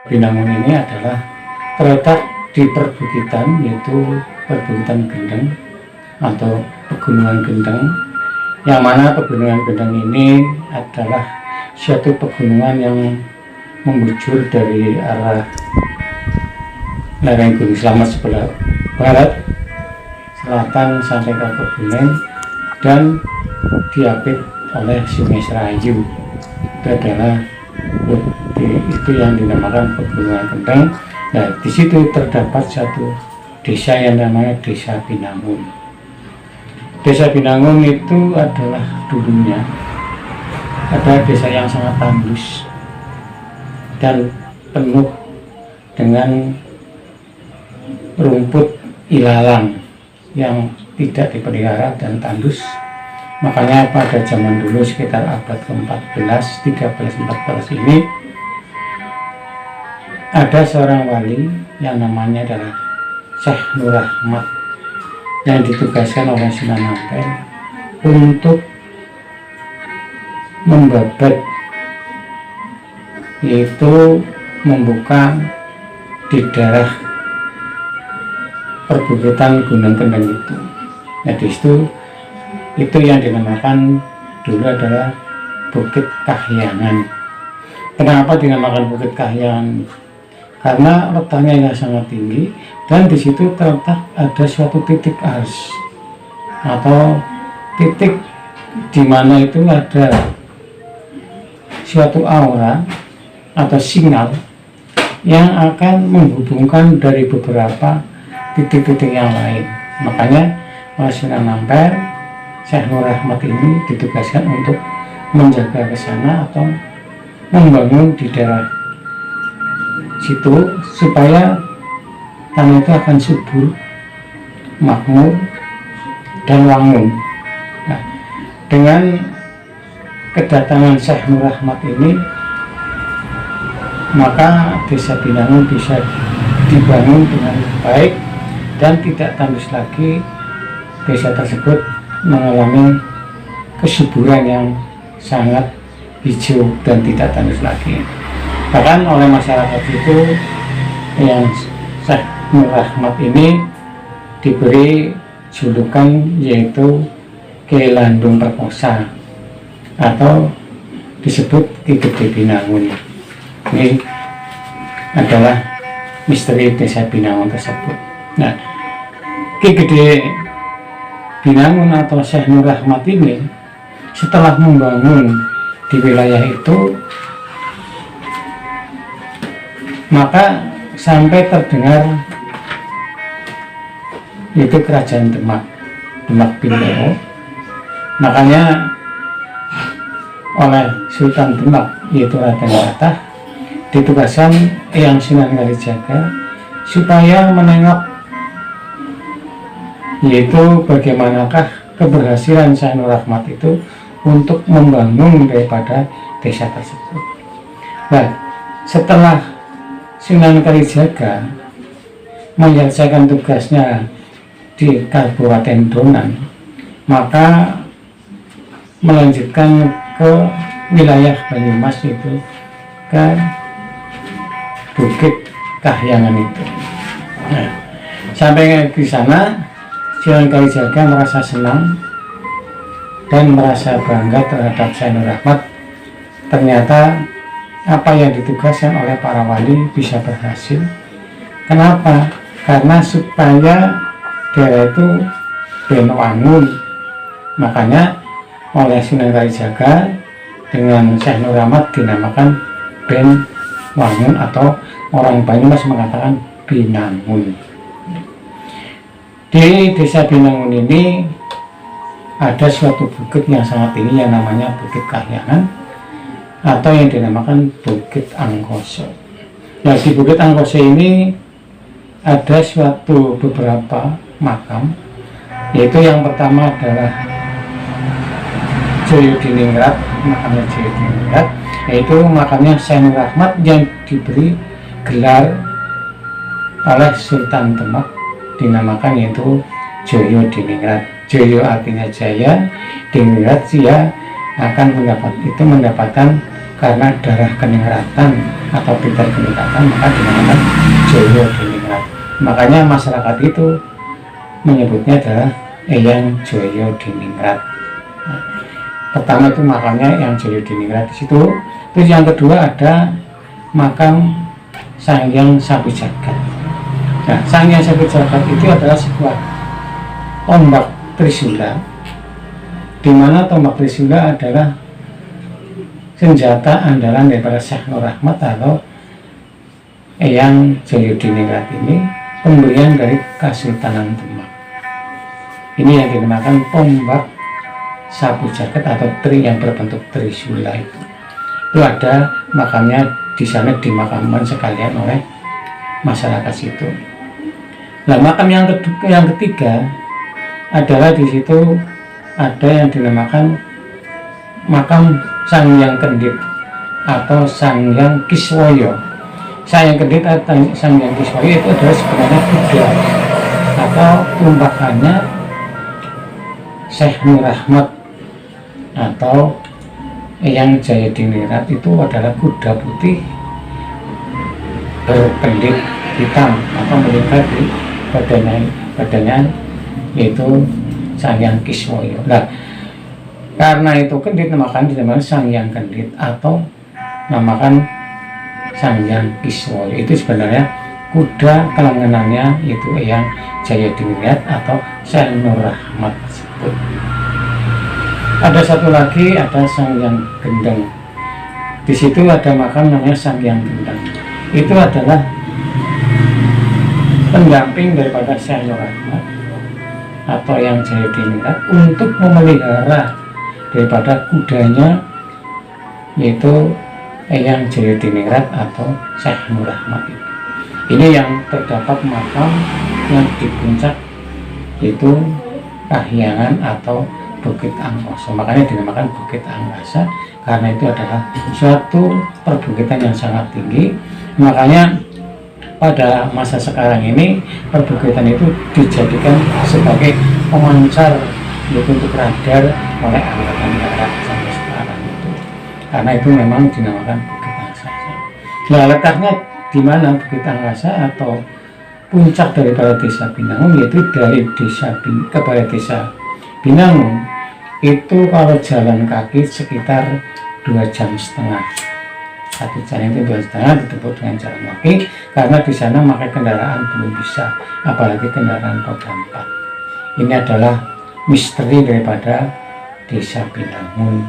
Binangun ini adalah terletak di perbukitan, yaitu perbukitan Gendeng atau Pegunungan Gendeng, yang mana Pegunungan Gendeng ini adalah suatu pegunungan yang membujur dari arah lereng Gunung Slamet sebelah barat, selatan sampai ke Kebumen, dan diapit oleh Sungai Serayu. Itu adalah itu yang dinamakan Pegunungan Gendeng. Nah, di situ terdapat satu desa yang namanya Desa Binangun. Desa Binangun itu adalah dulunya ada desa yang sangat tandus dan penuh dengan rumput ilalang yang tidak dipelihara dan tandus. Makanya pada zaman dulu sekitar abad ke-14, 13, 14 ini ada seorang wali yang namanya adalah Syekh Nur Rahmat yang ditugaskan oleh Sunan Ampel untuk membabat, yaitu membuka di daerah perbukitan Gunung Gendeng itu. Nah, di situ itu yang dinamakan dulu adalah Bukit Kahyangan. Kenapa dinamakan Bukit Kahyangan? Karena letaknya yang sangat tinggi dan di situ terletak ada suatu titik ars atau titik di mana itu ada suatu aura atau sinyal yang akan menghubungkan dari beberapa titik-titik yang lain. Makanya oleh Sunan Ampel, Syekh Nur Rahmat ini ditugaskan untuk menjaga ke sana atau membangun di daerah situ supaya tanah itu akan subur, makmur, dan wangun. Nah, dengan kedatangan Syekh Nur Rahmat ini, maka Desa Binangun bisa dibangun dengan baik dan tidak tandus lagi. Desa tersebut mengalami kesuburan yang sangat hijau dan tidak tandus lagi. Bahkan oleh masyarakat itu yang Syekh Nur Rahmat ini diberi julukan yaitu Ki Landung Perkosa atau disebut Ki Gede Binangun. Ini adalah misteri Desa Binangun tersebut. Nah, Ki Gede Binangun atau Syekh Nur Rahmat ini setelah membangun di wilayah itu, maka sampai terdengar itu kerajaan Demak Bintoro. Makanya oleh Sultan Demak yaitu Raden Patah ditugaskan Eyang Sunan Kalijaga supaya menengok yaitu bagaimanakah keberhasilan Syekh Nur Rahmat itu untuk membangun daripada desa tersebut. Nah, setelah Sunan Kalijaga menyelesaikan tugasnya di Kabupaten Donan, maka melanjutkan ke wilayah Banyumas, itu ke Bukit Kahyangan itu. Nah, sampai di sana Sunan Kalijaga merasa senang dan merasa bangga terhadap Syekh Nur Rahmat. Ternyata apa yang ditugaskan oleh para wali bisa berhasil. Kenapa? Karena supaya daerah itu ben wangun. Makanya oleh Sunan Kalijaga dengan Syekh Nur Rahmat dinamakan ben wangun, atau orang Banyumas mengatakan Binangun. Di Desa Binangun ini ada suatu bukit yang sangat tinggi yang namanya Bukit Kahyangan atau yang dinamakan Bukit Angkoso. Nah, di Bukit Angkoso ini ada suatu beberapa makam, yaitu yang pertama adalah Joyodiningrat, makamnya Joyodiningrat, yaitu makamnya Syekh Nur Rahmat yang diberi gelar oleh Sultan Demak, dinamakan yaitu Joyodiningrat. Joyo artinya jaya, Diningrat dia akan mendapatkan karena darah keningratan atau pintar keningratan maka dinamakan Joyo Diningrat. Makanya masyarakat itu menyebutnya adalah Eyang Joyo Diningrat. Nah, pertama itu makamnya yang Joyo Diningrat di situ. Terus yang kedua ada makam Sang Hyang Sapi Jagat. Nah, Sang Hyang Sapi Jagat itu adalah sebuah tombak Trisula, di mana tombak Trisula adalah senjata andalan daripada Syekh Nur Rahmat atau Eyang Joyo Diningrat ini, pemberian dari Kesultanan Demak. Ini yang dinamakan tombak Sapi Jagat atau tri yang berbentuk Trisula itu. Itu ada makamnya di sana, dimakamkan sekalian oleh masyarakat situ. Nah, makam yang ketiga adalah di situ ada yang dinamakan makam Sang Hyang Kendit atau Sang Hyang Kiswoyo. Sang Hyang Kendit atau Sang Hyang Kiswoyo itu adalah sebenarnya kuda atau tumbakannya Syekh Nur Rahmat atau Eyang Joyo Diningrat. Itu adalah kuda putih berkendit hitam atau melingkar di badannya yaitu Sang Hyang Kiswoyo. Nah, karena itu kendit namakan dinamakan Sang Hyang Kendit atau namakan Sang Hyang Kiswoyo. Itu sebenarnya kuda kelanggenannya itu Eyang Joyo Diningrat atau Syekh Nur Rahmat tersebut. Ada satu lagi, ada Sang Hyang Gendeng. Di situ ada makam namanya Sang Hyang Gendeng. Itu adalah pendamping daripada Syekh Nur Rahmat atau Eyang Joyo Diningrat untuk memelihara daripada kudanya yaitu Eyang Joyo Diningrat atau Syekh Nur Rahmat. Ini yang terdapat makam yang di puncak yaitu Kahyangan atau Bukit Angkasa. Makanya dinamakan Bukit Angkasa karena itu adalah suatu perbukitan yang sangat tinggi. Makanya pada masa sekarang ini perbukitan itu dijadikan sebagai pemancar yaitu untuk radar oleh angkatan darat sampai sekarang itu. Karena itu memang dinamakan Bukit Angkasa. Nah, letaknya di mana Bukit Angkasa atau puncak daripada Desa Binangun, yaitu dari kepada Desa Binangun itu kalau jalan kaki sekitar 2,5 jam. Satu jalan itu 2,5 jam ditempuh dengan jalan kaki karena di sana pakai kendaraan belum bisa, apalagi kendaraan roda 4. Ini adalah misteri daripada Desa Binangun.